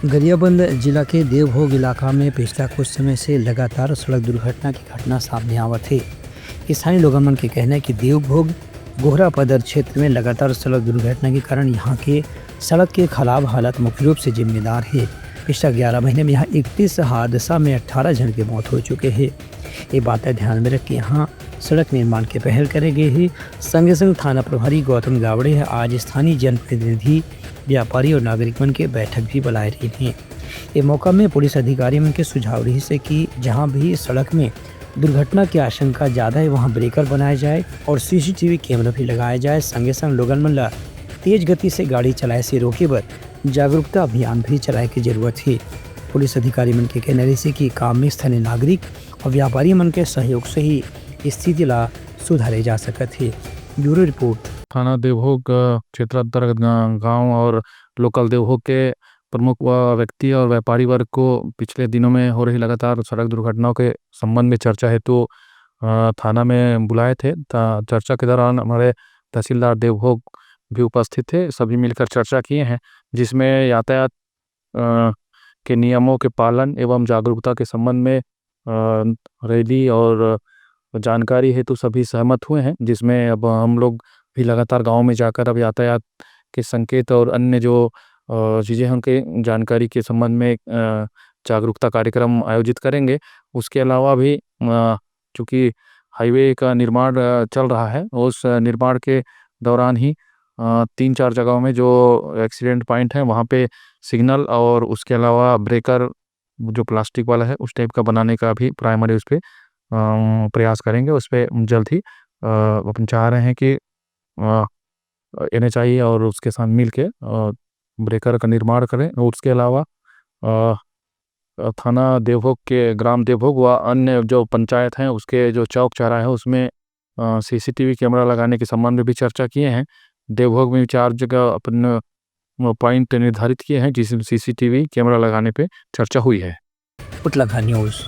गरियाबंद जिला के देवभोग इलाका में पिछला कुछ समय से लगातार सड़क दुर्घटना की घटना सामने आवत है। स्थानीय लोगों मन के कहना है कि देवभोग गोहरा पदर क्षेत्र में लगातार सड़क दुर्घटना के कारण यहाँ के सड़क के खराब हालत मुख्य रूप से जिम्मेदार है। पिछला 11 महीने में यहाँ 31 हादसा में 18 जन की मौत हो चुके हैं। ये बातें ध्यान में रख के यहाँ सड़क निर्माण के पहल करे गए हैं। संगे संग थाना प्रभारी गौतम गावड़े है आज स्थानीय जनप्रतिनिधि, व्यापारी और नागरिक मन के बैठक भी बुलाए रही थी। ये मौका में पुलिस अधिकारी मन के सुझाव रही से कि जहाँ भी सड़क में दुर्घटना की आशंका ज़्यादा है वहाँ ब्रेकर बनाया जाए और सीसीटीवी कैमरा भी लगाया जाए। संगे संग लोगन मन ला तेज गति से गाड़ी चलाए से रोके बर जागरूकता अभियान भी चलाए की जरूरत है। पुलिस अधिकारी मन के कहने से कि काम में स्थानीय नागरिक और व्यापारी मन के सहयोग से ही स्थिति ला सुधारे जा सकत है। Bureau report. थाना देवभोग क्षेत्र अंतर्गत गांव और लोकल देवभोग के प्रमुख व्यक्ति और व्यापारी वर्ग को पिछले दिनों में हो रही लगातार सड़क दुर्घटनाओं के संबंध में चर्चा हेतु थाना में बुलाए थे। चर्चा के दौरान हमारे तहसीलदार देवभोग भी उपस्थित थे। सभी मिलकर चर्चा किए हैं जिसमें यातायात के नियमों के पालन एवं जागरूकता के संबंध में रैली और जानकारी हेतु सभी सहमत हुए हैं। जिसमें अब हम लोग भी लगातार गांव में जाकर अब यातायात के संकेत और अन्य जो चीज़ें हैं उनके जानकारी के संबंध में जागरूकता कार्यक्रम आयोजित करेंगे। उसके अलावा भी चूँकि हाईवे का निर्माण चल रहा है, उस निर्माण के दौरान ही 3-4 जगहों में जो एक्सीडेंट पॉइंट हैं वहाँ पे सिग्नल और उसके अलावा ब्रेकर जो प्लास्टिक वाला है उस टाइप का बनाने का भी प्राइमरी उस पर प्रयास करेंगे। उस पर जल्द ही अपन चाह रहे हैं कि NHI और उसके साथ मिल के ब्रेकर का निर्माण करें। और उसके अलावा थाना देवभोग के ग्राम देवभोग व अन्य जो पंचायत हैं उसके जो चौक चौराहे है उसमें CCTV कैमरा लगाने के संबंध में भी चर्चा किए हैं। देवभोग में 4 जगह अपन पॉइंट निर्धारित किए हैं जिसमें CCTV कैमरा लगाने पे चर्चा हुई है। उतलाघा न्यूज़।